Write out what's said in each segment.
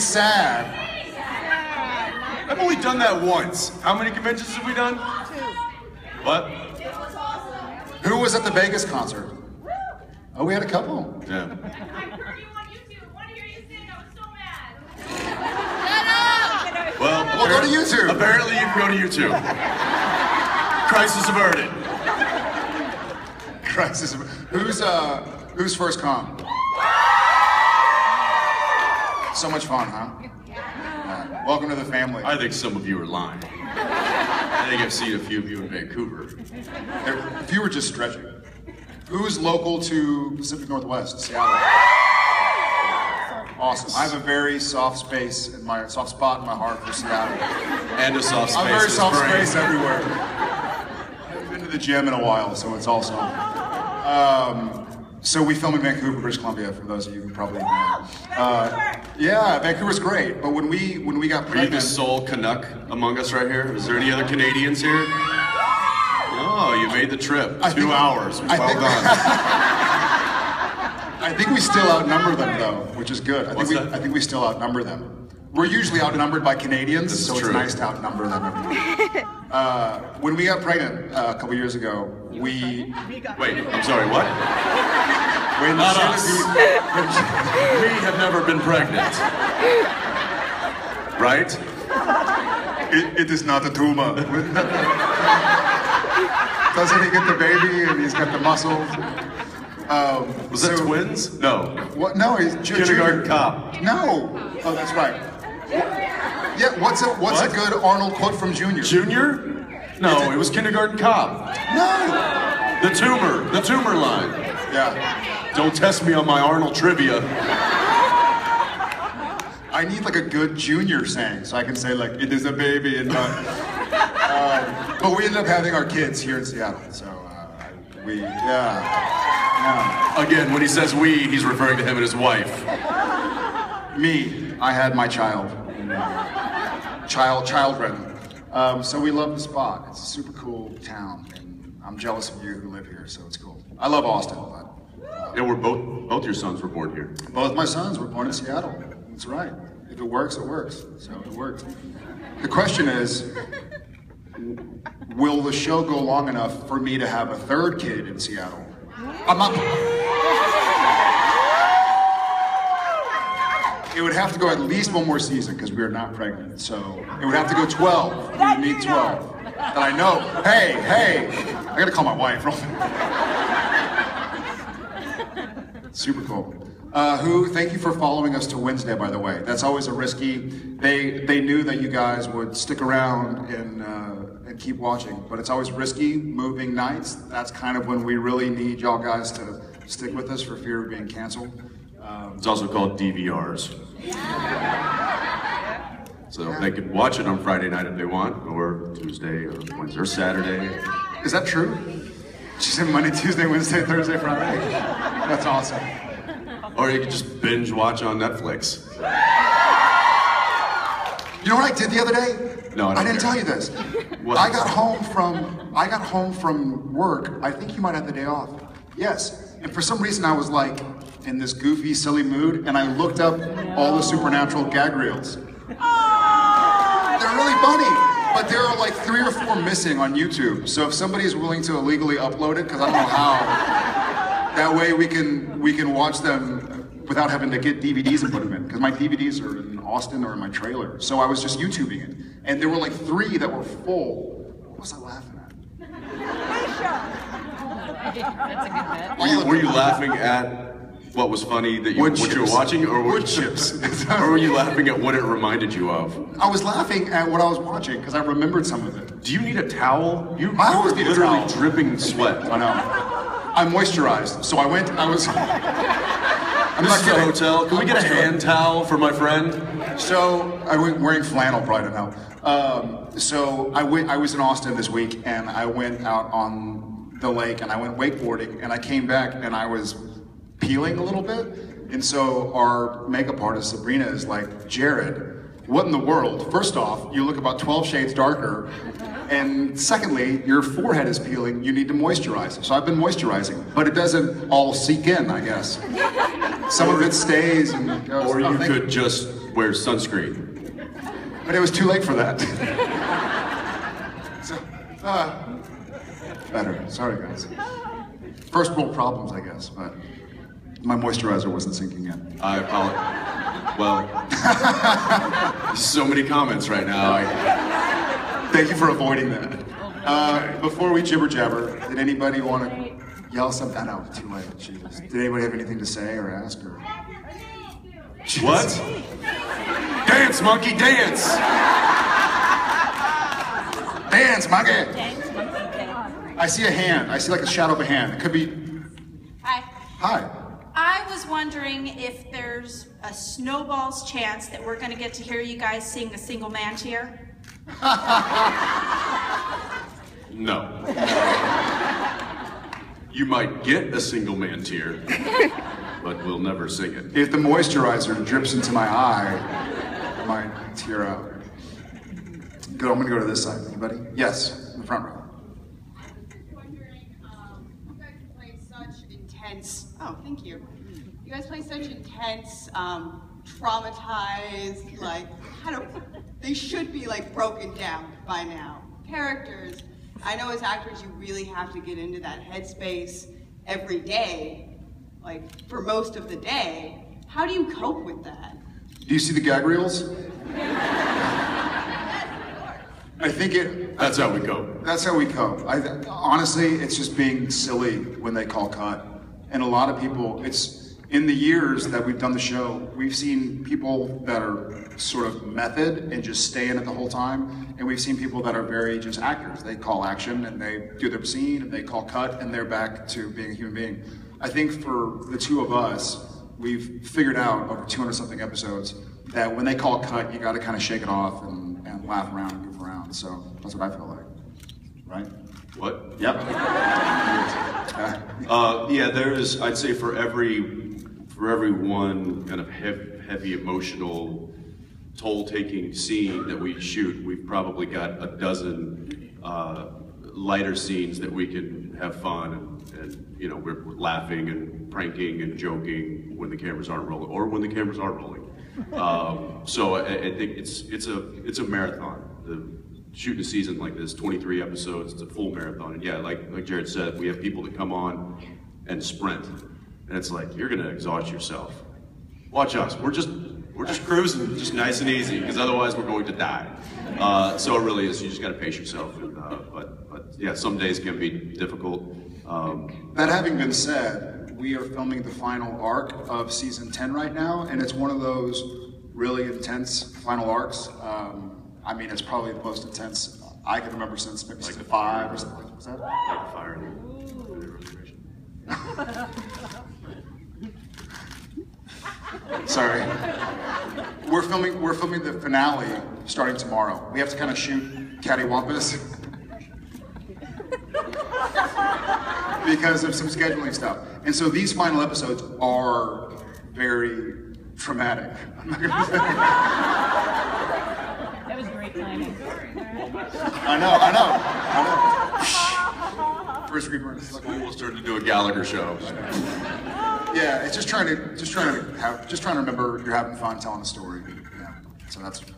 ain't sad. I've only done that once. How many conventions have we done? 2. What? Who was at the Vegas concert? Oh, we had a couple. Yeah. I heard you on YouTube. I want to hear you sing. I was so mad. Shut up! Well, go to YouTube. Apparently you can go to YouTube. Crisis averted. Crisis. Who's first con? So much fun, huh? Welcome to the family. I think some of you are lying. I think I've seen a few of you in Vancouver. If you were just stretching. Who's local to Pacific Northwest, Seattle? Awesome. I have a very soft spot in my heart for Seattle. And a soft space. I'm very soft space everywhere. I haven't been to the gym in a while, so it's awesome. So we film in Vancouver, British Columbia, for those of you who probably know. Yeah, Vancouver's great, but when we got pregnant... Are you the sole Canuck among us right here? Is there any other Canadians here? Oh, you made the trip. 2 hours. Well done. I think we still outnumber them, though, which is good. I think we still outnumber them. We're usually outnumbered by Canadians, so it's nice to outnumber them. When we got pregnant a couple years ago, Wait, I'm sorry, what? Not us. We have never been pregnant. Right? It is not a tumor. Doesn't he get the baby and he's got the muscles? Was that twins? No. What? No, he's Kindergarten Cop. No. Oh, that's right. Yeah. What's a good Arnold quote from Junior? Junior? No, it was Kindergarten Cop. No. The tumor line. Yeah. Don't test me on my Arnold trivia. I need like a good Junior saying, so I can say like, it is a baby and not... but we ended up having our kids here in Seattle, so yeah. Again, when he says we, he's referring to him and his wife. Me, I had my child. Children. So we love the spot. It's a super cool town, and I'm jealous of you who live here, so it's cool. I love Austin, but... Yeah, both your sons were born here. Both my sons were born in Seattle. That's right. If it works, it works. So it worked. The question is, will the show go long enough for me to have a third kid in Seattle? I'm not... It would have to go at least one more season because we are not pregnant. So it would have to go 12. We would need 12. That I know. Hey, I gotta call my wife. Super cool. Thank you for following us to Wednesday, by the way. That's always a risky. They knew that you guys would stick around and keep watching, but it's always risky moving nights. That's kind of when we really need y'all guys to stick with us for fear of being canceled. It's also called DVRs. So they can watch it on Friday night if they want, or Tuesday, or Wednesday, or Saturday. Is that true? She said Monday, Tuesday, Wednesday, Thursday, Friday. That's awesome. Or you can just binge watch on Netflix. You know what I did the other day? No, I didn't tell you this. What? I got home from work. I think you might have the day off. Yes. And for some reason I was like in this goofy, silly mood, and I looked up all the Supernatural gag reels. They're really funny, but there are like 3 or 4 missing on YouTube. So if somebody's willing to illegally upload it, because I don't know how, that way we can watch them without having to get DVDs and put them in, because my DVDs are in Austin or in my trailer. So I was just YouTubing it, and there were like 3 that were full. What was I laughing at? That's a good bet. Were you laughing at what was funny that what you were watching, or wood chips? Or were you laughing at what it reminded you of? I was laughing at what I was watching because I remembered some of it. Do you need a towel? I always need a literally towel. dripping sweat. I know. I'm moisturized, so I'm This is a hotel. Can we get a hand towel for my friend? So I'm wearing flannel, probably don't know. So I was in Austin this week, and I went out on the lake, and I went wakeboarding, and I came back, and I was peeling a little bit. And so our makeup artist, Sabrina, is like, Jared, what in the world? First off, you look about 12 shades darker. And secondly, your forehead is peeling, you need to moisturize. So I've been moisturizing, but it doesn't all seep in, I guess. Some of it stays and goes. Or you could just wears sunscreen. But it was too late for that. So, better. Sorry, guys. First world problems, I guess, but my moisturizer wasn't sinking in. I apologize. Well, so many comments right now. Thank you for avoiding that. Before we jibber jabber, did anybody want to yell something? I know, too late. Jesus. Did anybody have anything to say or ask? Or? What? Dance, monkey, dance! Dance, monkey! I see a hand. I see like a shadow of a hand. It could be... Hi. Hi. I was wondering if there's a snowball's chance that we're going to get to hear you guys sing a single man cheer. No. You might get a single man tear, but we'll never sing it. If the moisturizer drips into my eye, I might tear out. Good, I'm gonna go to this side. Anybody? Yes, in the front row. Wondering, you guys play such intense. Oh, thank you. You guys play such intense, traumatized, like they should be like broken down by now. Characters. I know as actors you really have to get into that headspace every day, like for most of the day. How do you cope with that? Do you see the gag reels? I think That's how we cope. That's how we cope. Honestly, it's just being silly when they call cut. And a lot of people, in the years that we've done the show, we've seen people that are sort of method and just stay in it the whole time. And we've seen people that are very just actors. They call action and they do their scene and they call cut and they're back to being a human being. I think for the two of us, we've figured out over 200 something episodes that when they call cut, you gotta kind of shake it off and laugh around and goof around. So that's what I feel like, right? What? Yep. Yeah, there's, I'd say for every one kind of heavy emotional toll-taking scene that we shoot, we've probably got a dozen lighter scenes that we can have fun and you know, we're laughing and pranking and joking when the cameras aren't rolling or when the cameras are rolling. So I think it's a marathon. Shooting a season like this, 23 episodes, it's a full marathon. And yeah, like Jared said, we have people that come on and sprint. And it's like, you're gonna exhaust yourself. Watch us, we're just cruising, just nice and easy, because otherwise we're going to die. So it really is, you just gotta pace yourself. And, but yeah, some days can be difficult. That having been said, we are filming the final arc of season 10 right now, and it's one of those really intense final arcs. I mean, it's probably the most intense I can remember since maybe season 5 or something. What's that? Like fire. Sorry. We're filming the finale starting tomorrow. We have to kind of shoot cattywampus because of some scheduling stuff. And so these final episodes are very traumatic. I'm not gonna say. That was great timing. I know. First rebirth. We'll start to do a Gallagher show. Yeah, it's just trying to remember you're having fun telling a story. Yeah, so that's fun.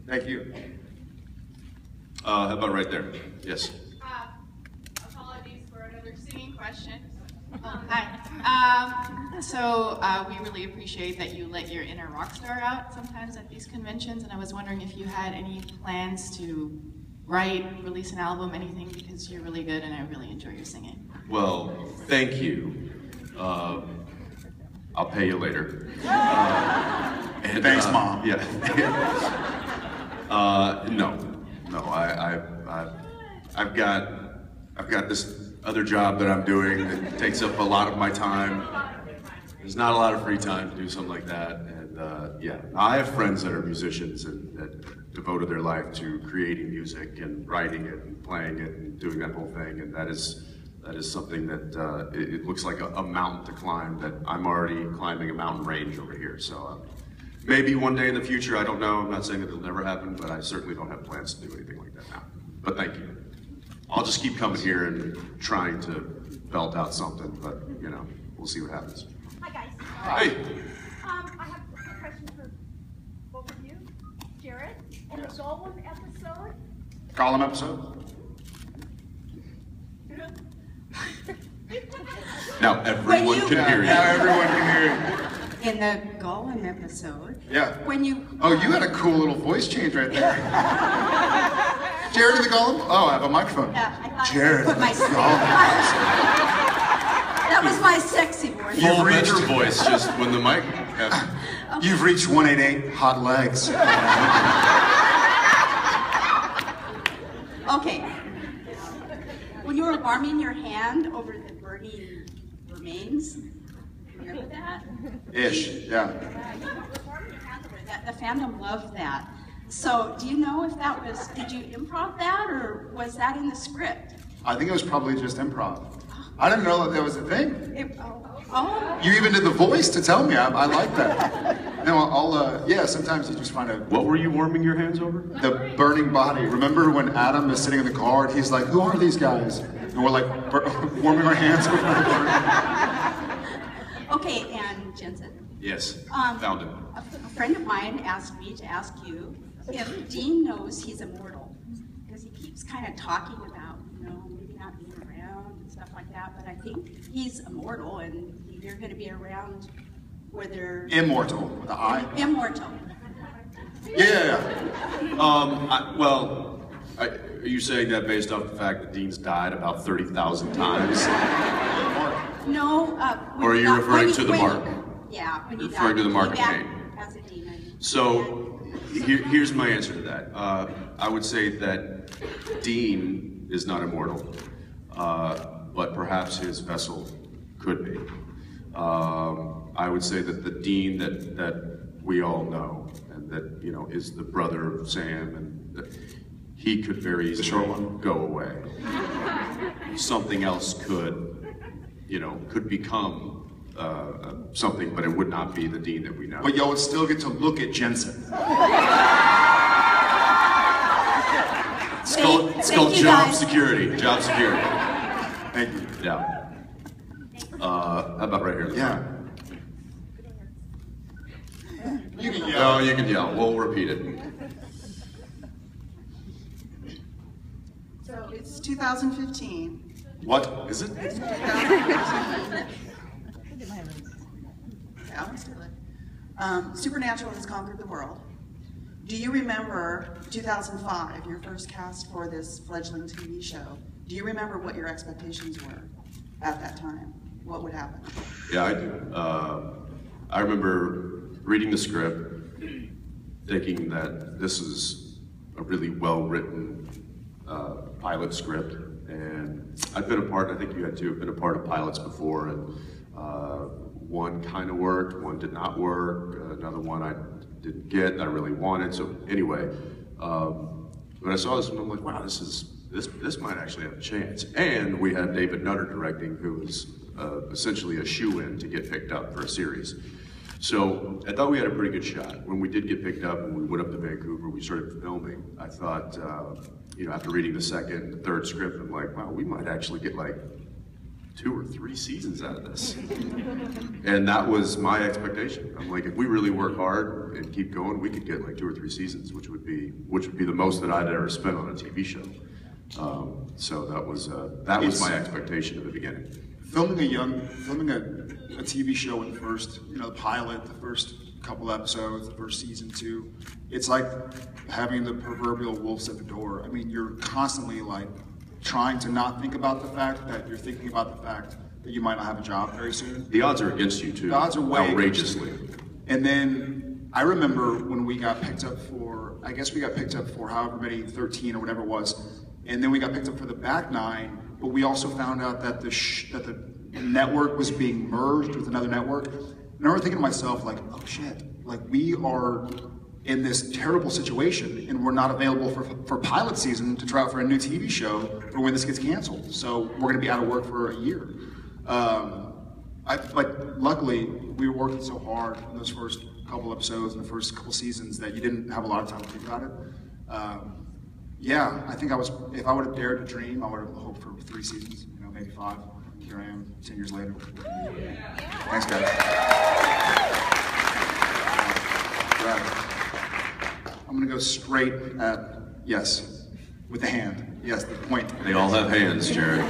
Thank you. How about right there? Yes. Apologies for another singing question. Hi. We really appreciate that you let your inner rock star out sometimes at these conventions, and I was wondering if you had any plans to write, release an album, anything, because you're really good and I really enjoy your singing. Well, thank you. I'll pay you later. Thanks, Mom. Yeah. No. I've got this other job that I'm doing that takes up a lot of my time. There's not a lot of free time to do something like that, and yeah, I have friends that are musicians and that devoted their life to creating music and writing it and playing it and doing that whole thing, and that is something that it looks like a mountain to climb that I'm already climbing a mountain range over here. So maybe one day in the future, I don't know. I'm not saying that it'll never happen, but I certainly don't have plans to do anything like that now. But thank you. I'll just keep coming here and trying to belt out something, but you know, we'll see what happens. Hi guys. Hey. I have a question for Gollum episode? Gollum episode? Now everyone can hear you. Now everyone can hear you. In the Gollum episode, Yeah. when you... Oh, you had a cool little voice change right there. Jared the Gollum? Oh, I have a microphone. Yeah, I thought Jared put my the Gollum. That was my sexy voice. Full You've reached- Metro voice just when the mic. You've reached 188 hot legs. Okay. When you were warming your hand over the burning remains, remember that? Ish, yeah. The fandom loved that. So, do you know if that was, did you improv that, or was that in the script? I think it was probably just improv. I didn't know that was a thing. Oh, You even did the voice to tell me. I like that. No, yeah, sometimes you just find a What were you warming your hands over? the burning body. Remember when Adam is sitting in the car and he's like, who are these guys? And we're like warming our hands over the burning. okay, and Jensen, Yes, Um, found it. a friend of mine asked me to ask you if Dean knows he's immortal, because he keeps kind of talking about, maybe not being around and stuff like that, but I think he's immortal and you're going to be around whether... Immortal with the I. Immortal. Yeah. Are you saying that based off the fact that Dean's died about 30,000 times? No, Or are you referring to the mark? Yeah, when you Referring to the mark of back pain. as a demon. So here's my answer to that. I would say that Dean is not immortal, but perhaps his vessel could be. I would say that the Dean that we all know and that is the brother of Sam, and that he could very easily go away. Something else could become something, but it would not be the Dean that we know. But y'all would still get to look at Jensen. It's called you, job guys. security. Job security. Thank you. Yeah. How about right here? Yeah. You can No, yell. you can yell. We'll repeat it. So it's 2015. What is it? It's 2015. Yeah, let's do it. Supernatural has conquered the world. Do you remember 2005, your first cast for this fledgling TV show? Do you remember what your expectations were at that time? What would happen? Yeah, I do. I remember reading the script, thinking that this is a really well-written pilot script, and I've been a part, I think you had too, been a part of pilots before, and one kind of worked, one did not work, another one I didn't get and I really wanted. So anyway, when I saw this one, I'm like, wow, this might actually have a chance. And we had David Nutter directing, who was essentially a shoo-in to get picked up for a series. So I thought we had a pretty good shot. When we did get picked up and we went up to Vancouver, we started filming. I thought, after reading the second and third script, I'm like, wow, we might actually get like 2 or 3 seasons out of this. And that was my expectation. I'm like, if we really work hard and keep going, we could get like 2 or 3 seasons, which would be the most that I'd ever spent on a TV show. So that was my expectation at the beginning. Filming a TV show in the first, the pilot, the first couple episodes, the first season 2, it's like having the proverbial wolves at the door. I mean, you're constantly like trying to not think about the fact that you're thinking about the fact that you might not have a job very soon. The odds are against you too. The odds are way outrageously. And then I remember when we got picked up for, however many, 13 or whatever it was, and then we got picked up for the back 9, but we also found out that the network was being merged with another network. And I remember thinking to myself, like, oh shit, like we are in this terrible situation and we're not available for pilot season to try out for a new TV show for when this gets canceled. So we're gonna be out of work for a year. But luckily, we were working so hard in those first couple episodes and the first couple seasons that you didn't have a lot of time to think about it. Yeah, I think if I would have dared to dream, I would have hoped for 3 seasons, maybe 5. Here I am, 10 years later. Thanks, guys. I'm I'm gonna go straight at, yes, with the hand. Yes, the point. They all have hands, Jared.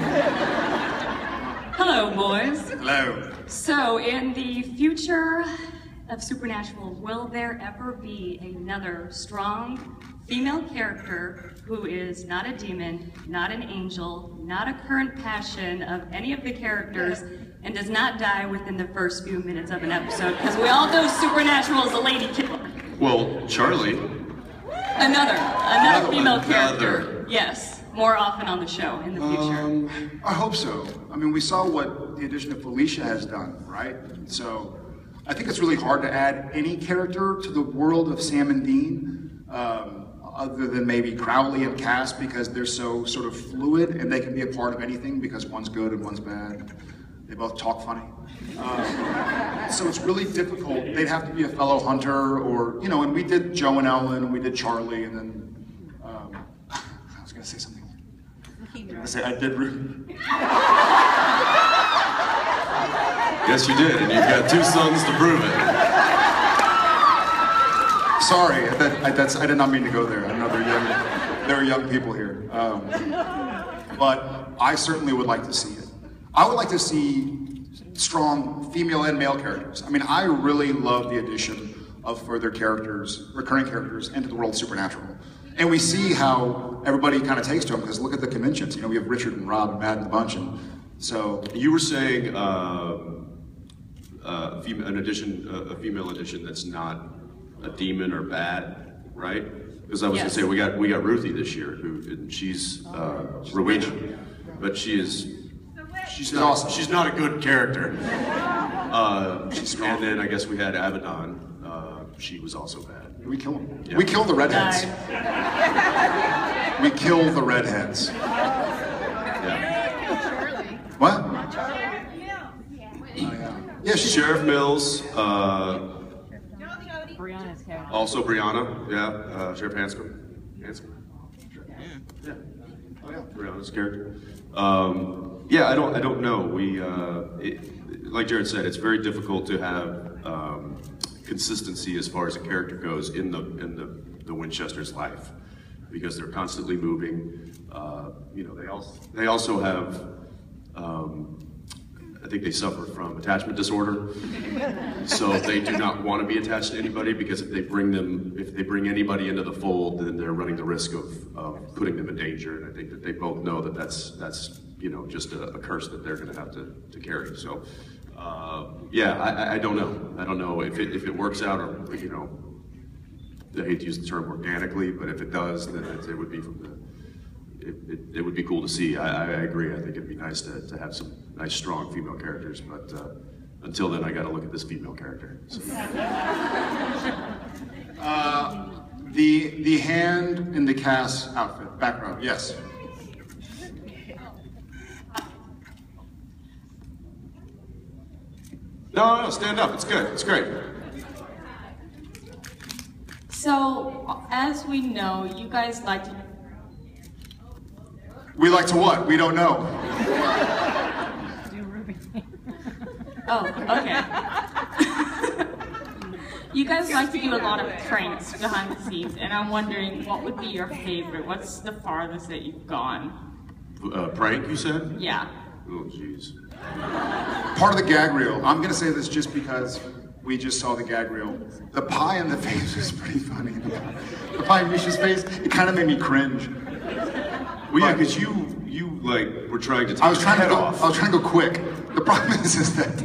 Hello, boys. Hello. So, in the future of Supernatural, will there ever be another strong female character who is not a demon, not an angel, not a current passion of any of the characters, and does not die within the first few minutes of an episode? Because we all know Supernatural is a lady killer. Well, Charlie. Another female character. Another. Yes, more often on the show in the future. I hope so. I mean, we saw what the addition of Felicia has done, right? So I think it's really hard to add any character to the world of Sam and Dean, other than maybe Crowley and Cass, because they're so sort of fluid and they can be a part of anything because one's good and one's bad. They both talk funny. So it's really difficult. They'd have to be a fellow hunter or, you know, and we did Joe and Ellen and we did Charlie and then, I was gonna say something. I did Ruby. Yes, you did, and you've got 2 sons to prove it. Sorry, I did not mean to go there. I know there are young people here. But I certainly would like to see it. I would like to see strong female and male characters. I mean, I really love the addition of further characters, recurring characters, into the world of Supernatural. And we see how everybody kind of takes to them, because look at the conventions. You know, we have Richard and Rob and Matt and the bunch, and so... You were saying a female addition that's not a demon or bad, right? Because I was Yes. gonna say we got Ruthie this year, and she's Rowena, but she's awesome. She's not a good character. She's strong. And then I guess we had Abaddon. She was also bad. We kill them. Yeah. We kill the redheads. We kill the redheads. Yeah. What? Yeah, she's Sheriff Mills. Brianna's character. Also Brianna. Yeah. Sheriff Hanscom. Yeah. Oh yeah. Brianna's character. Yeah, I don't know. We, like Jared said, it's very difficult to have consistency as far as a character goes in the Winchester's life, because they're constantly moving. You know, they also have. I think they suffer from attachment disorder, so they do not want to be attached to anybody, because if they bring anybody into the fold, then they're running the risk of putting them in danger. And I think that they both know that that's you know, just a curse that they're going to have to carry. So yeah, I don't know. I don't know if it works out, or, you know, I hate to use the term organically, but if it does, then it would be from the. It would be cool to see. I agree. I think it'd be nice to have some nice, strong female characters. But until then, I got to look at this female character. So. the hand in the Cass outfit, back row. Yes. No, stand up. It's good. It's great. So, as we know, you guys like to... We like to what? We don't know. Oh, okay. You guys like to do a lot of pranks behind the scenes, and I'm wondering, what would be your favorite? What's the farthest that you've gone? Prank, you said? Yeah. Oh, jeez. Part of the gag reel. I'm going to say this just because we just saw the gag reel. The pie in the face was pretty funny. The pie in Misha's face, it kind of made me cringe. Well, yeah, because you like were trying to take I was trying your to head go. off. I was trying to go quick. The problem is that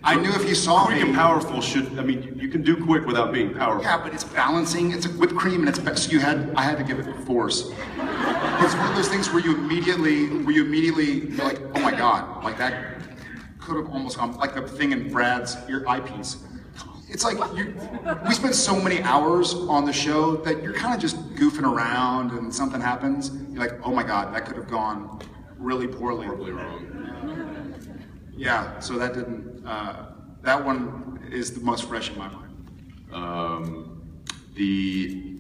I knew if you saw Quick me. and powerful should. I mean, you can do quick without being powerful. Yeah, but it's balancing. It's whipped cream, and it's so I had to give it force. It's one of those things where you immediately you're like, oh my god, like that could have almost gone, like the thing in Brad's eyepiece. It's like we spend so many hours on the show that you're kind of just goofing around, and something happens. You're like, oh my god, that could have gone really poorly. Horribly wrong. Yeah, so that didn't. That one is the most fresh in my mind. The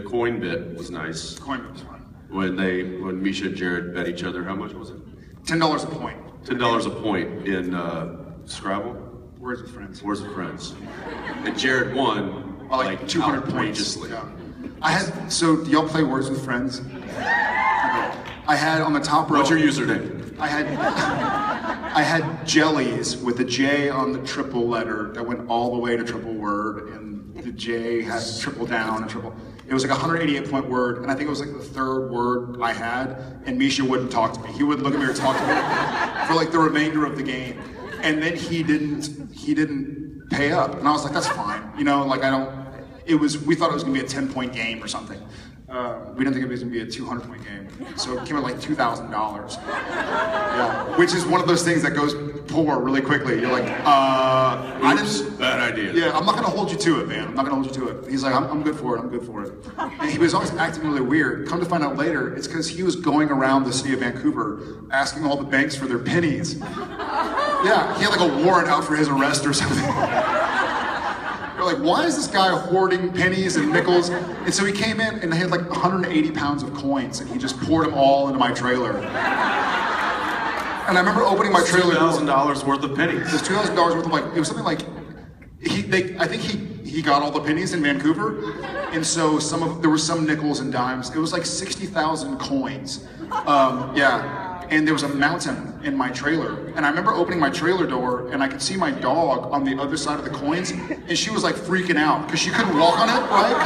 coin bit was nice. Coin was fun. When Misha and Jared bet each other, how much was it? $10 a point. $10 a point in Scrabble. Words with friends. Words with Friends. And Jared won Like 200 points. outrageously. Yeah. So do y'all play Words with Friends? I had on the top row. What's your username? I had jellies with a J on the triple letter that went all the way to triple word, and the J had triple down and triple. It was like a 188-point word, and I think it was like the third word I had, and Misha wouldn't talk to me. He wouldn't look at me or talk to me for like the remainder of the game. And then he didn't pay up, and I was like, that's fine. You know, like we thought it was gonna be a 10-point game or something. We didn't think it was gonna be a 200-point game. So it came at like $2,000. Yeah, which is one of those things that goes poor really quickly. You're like, Bad idea. Yeah, I'm not gonna hold you to it, man. I'm not gonna hold you to it. He's like, I'm good for it, I'm good for it. And he was always acting really weird. Come to find out later, it's because he was going around the city of Vancouver asking all the banks for their pennies. Yeah, he had like a warrant out for his arrest or something. You're like, why is this guy hoarding pennies and nickels? And so he came in and he had like 180 pounds of coins, and he just poured them all into my trailer. And I remember opening my trailer. $2,000 worth of pennies. It was $2,000 worth of it was something like, I think he got all the pennies in Vancouver, and so there were some nickels and dimes. It was like 60,000 coins. Yeah. And there was a mountain in my trailer. And I remember opening my trailer door, and I could see my dog on the other side of the coins, and she was like freaking out because she couldn't walk on it, right?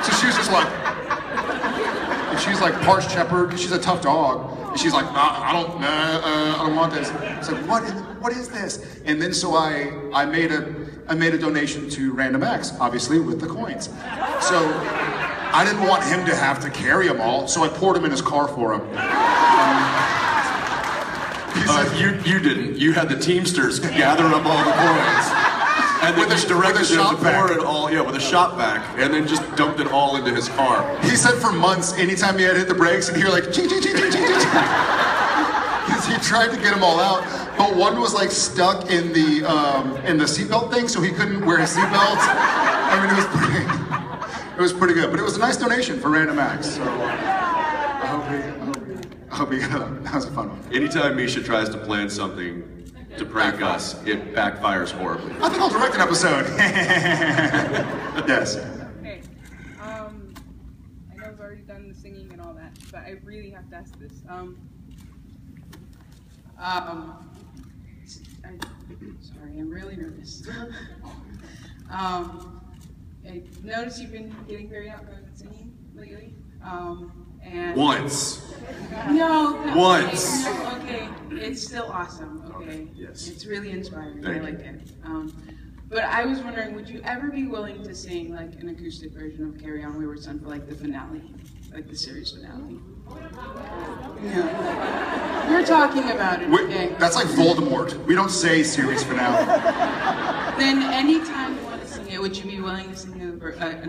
So she was just like, and she's like parched shepherd. She's a tough dog, and she's like, I don't want this. It's like, what is this? And then so I made a donation to Random Acts, obviously with the coins. So I didn't want him to have to carry them all, so I poured them in his car for him. You didn't. You had the Teamsters gather up all the coins, and then just directed them to pour it all, with a shop vac, and then just dumped it all into his car. He said for months, anytime he had hit the brakes, and he'd hear like ching ching ching ching ching ching. He tried to get them all out, but one was like stuck in the seatbelt thing, so he couldn't wear his seatbelt. I mean, it was pretty good, but it was a nice donation for Random Acts. So I hope he that was a fun one. Anytime Misha tries to plan something to prank us, it backfires horribly. I think I'll direct an episode. Yes. Hey, I know I've already done the singing and all that, but I really have to ask this. Sorry, I'm really nervous. I noticed you've been getting very outgoing with singing lately. And Once. No. Once. Okay, it's still awesome. Okay. Yes. It's really inspiring. Thank I like it. But I was wondering, would you ever be willing to sing like an acoustic version of "Carry On Wayward Son" for like the finale, like the series finale? Yeah. We're talking about it. Okay. That's like Voldemort. We don't say series finale. Then anytime you want to sing it, would you be willing to sing an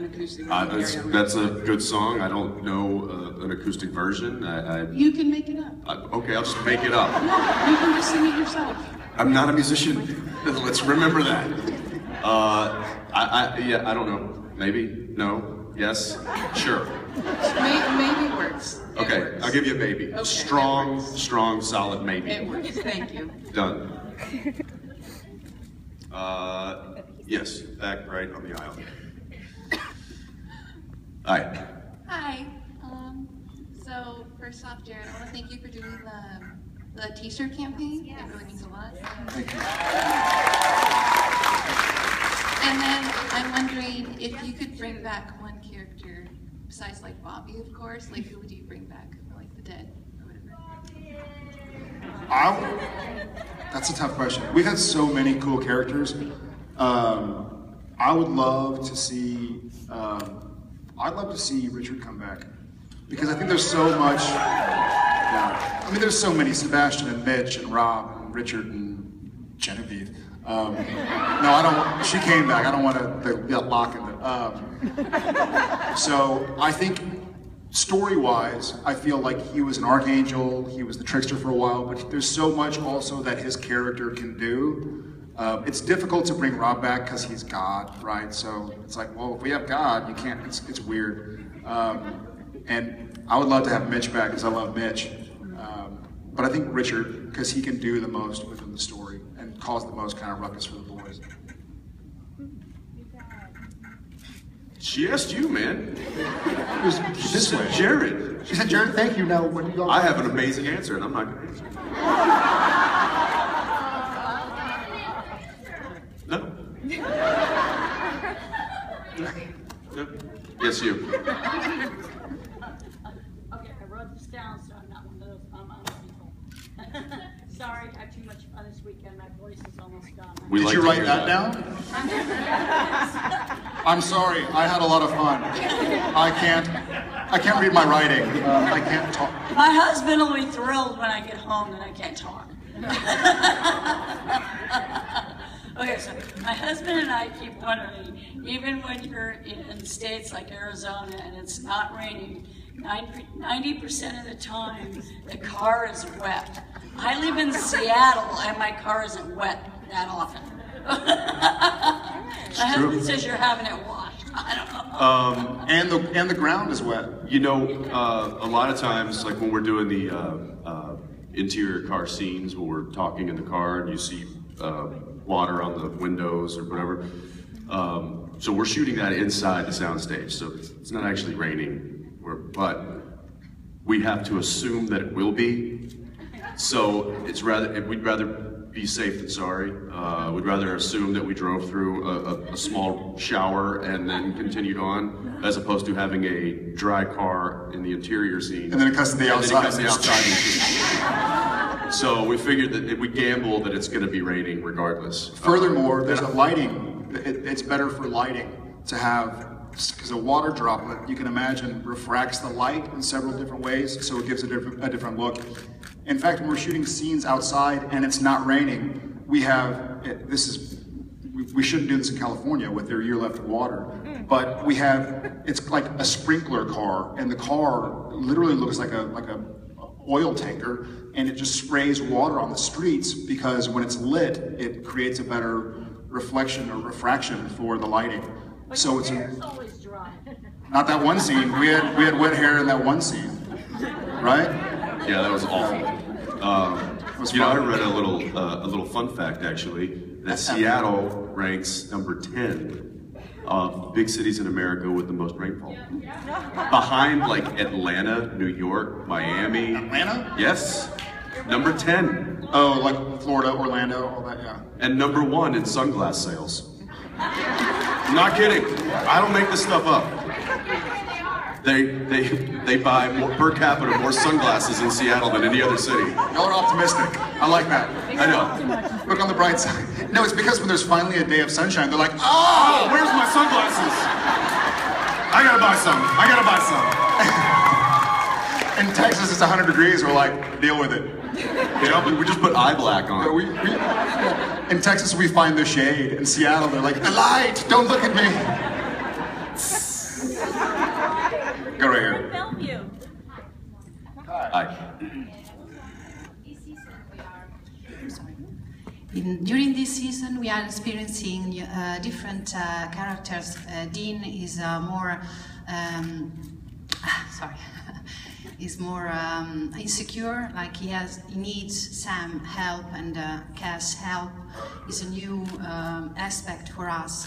acoustic version? That's a good song. I don't know an acoustic version. You can make it up. Okay, I'll just make it up. No, you can just sing it yourself. I'm not a musician. Let's remember that. I don't know. Maybe? No? Yes? Sure. Maybe works. Okay, works. I'll give you a maybe. Okay, Strong, solid maybe. It works. Thank you. Done. Yes, back right on the aisle. Hi. Hi. So first off, Jared, I want to thank you for doing the t-shirt campaign. It really means a lot. Thank you. And then I'm wondering if you could bring back one character besides like Bobby, of course. Like who would you bring back for like the dead or whatever? That's a tough question. We've had so many cool characters. I would love to see. I'd love to see Richard come back because I think there's so much. Yeah, I mean, there's so many: Sebastian and Mitch and Rob and Richard and Genevieve. No, I don't. She came back. I don't want to lock in. So I think story-wise, I feel like he was an archangel. He was the trickster for a while, but there's so much also that his character can do. It's difficult to bring Rob back because he's God, right? So it's like, well, if we have God, you can't. It's weird. And I would love to have Mitch back because I love Mitch. But I think Richard, because he can do the most within the story and cause the most kind of ruckus for the boys. She asked you, man. It was this way. Jared. She said, Jared, thank you. Now, when do you go? I have an amazing answer, and I'm not going to answer. No. No. Yes, you. Okay, I wrote this down, so I'm not one of those honest people. Sorry, I had too much fun this weekend. My voice is almost gone. Did you write that down? I'm sorry, I had a lot of fun. I can't read my writing. I can't talk. My husband will be thrilled when I get home that I can't talk. Okay, so my husband and I keep wondering, even when you're in states like Arizona and it's not raining, 90% of the time the car is wet. I live in Seattle and my car isn't wet that often. My husband says you're having it washed. I don't know. And the ground is wet. You know, a lot of times, like when we're doing the interior car scenes, when we're talking in the car and you see water on the windows or whatever. So we're shooting that inside the soundstage, so it's not actually raining, but we have to assume that it will be. So we'd rather be safe than sorry. We'd rather assume that we drove through a small shower and then continued on, as opposed to having a dry car in the interior scene. And then it cuts to the outside. So we figured that we gamble that it's going to be raining regardless. Furthermore, there's a lighting. It's better for lighting to have, because a water droplet, you can imagine, refracts the light in several different ways, so it gives it a different look. In fact, when we're shooting scenes outside and it's not raining, we shouldn't do this in California with their year left of water, but it's like a sprinkler car, and the car literally looks like a oil tanker, and it just sprays water on the streets because when it's lit, it creates a better reflection or refraction for the lighting. But so your it's hair's always dry. not that one scene. We had wet hair in that one scene, right? Yeah, that was awful. You know, I read a little fun fact actually that Seattle ranks number 10 of big cities in America with the most rainfall. Behind like Atlanta, New York, Miami. Atlanta? Yes. Number 10. Oh, like Florida, Orlando, all that, yeah. And number 1 in sunglass sales. I'm not kidding. I don't make this stuff up. They buy more, per capita more sunglasses in Seattle than any other city. Y'all are optimistic. I like that. I know. Look on the bright side. No, it's because when there's finally a day of sunshine, they're like, oh, where's my sunglasses? I gotta buy some. I gotta buy some. In Texas, it's 100 degrees. We're like, deal with it. You know, we just put eye black on. In Texas, we find the shade. In Seattle, they're like, the light, don't look at me. Go right here. Hi. During this season, we are experiencing different characters. Dean is is more insecure, like he needs Sam help and Cass help. Is a new aspect for us.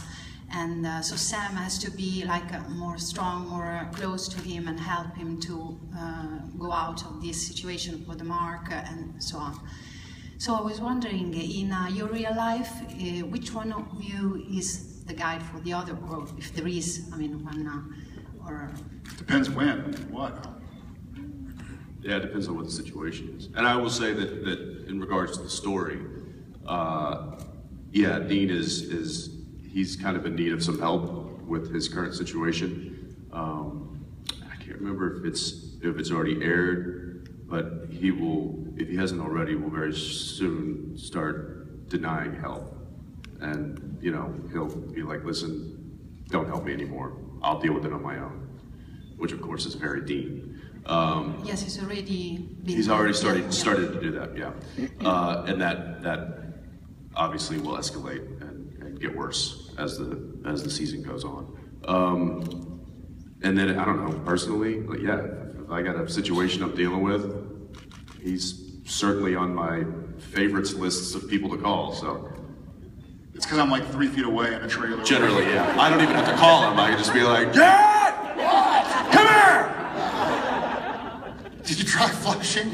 And so Sam has to be like more strong, more close to him and help him to go out of this situation for the mark and so on. So I was wondering, in your real life, which one of you is the guide for the other, or if there is, I mean, one, or... Depends when, what. Yeah, it depends on what the situation is. And I will say that in regards to the story, yeah, Dean he's kind of in need of some help with his current situation. I can't remember if it's already aired, but he will, if he hasn't already, will very soon start denying help. And, you know, he'll be like, listen, don't help me anymore. I'll deal with it on my own, which of course is very Dean. Yes, he's already been... He's already started to do that, yeah. And that obviously will escalate and get worse as the season goes on. And then, I don't know, personally, like, yeah, if I got a situation I'm dealing with, he's certainly on my favorites lists of people to call, so. It's because I'm like 3 feet away in a trailer. Generally, yeah. I don't even have to call him. I can just be like, Dad! What? Come here! Did you try flushing?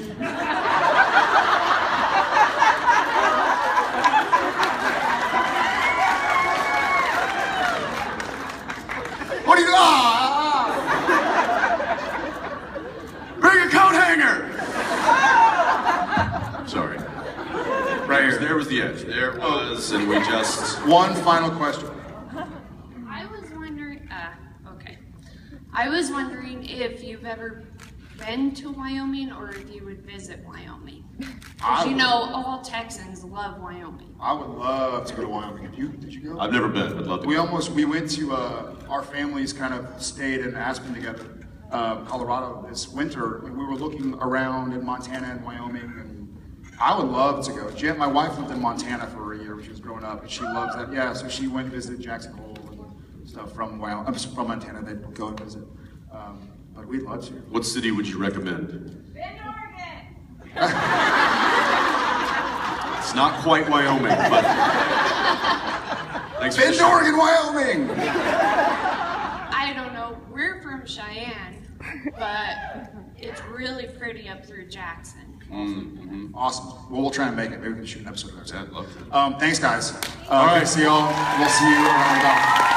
What are you doing? Bring a coat hanger! Sorry. Right here. There was the edge. There it was, and we just... One final question. I was wondering, okay. I was wondering if you've ever been to Wyoming or if you would visit Wyoming. Because you know, all Texans love Wyoming. I would love to go to Wyoming. Did you go? I've never been. I'd love to go. We went to, our families kind of stayed in Aspen together, Colorado this winter, and we were looking around in Montana and Wyoming, and I would love to go. My wife lived in Montana for a year when she was growing up, and she loves that. Yeah, so she went and visited Jackson Hole and stuff from Wyoming, from Montana. They'd go and visit. But we'd love to. What city would you recommend? Bend, Oregon. It's not quite Wyoming, but... Thanks for Bend, Oregon, Wyoming! I don't know, we're from Cheyenne, but it's really pretty up through Jackson. Awesome. Well, we'll try and make it. Maybe we can shoot an episode of that. Yeah, I'd love to. Thanks, guys. All right, see y'all. We'll see you around.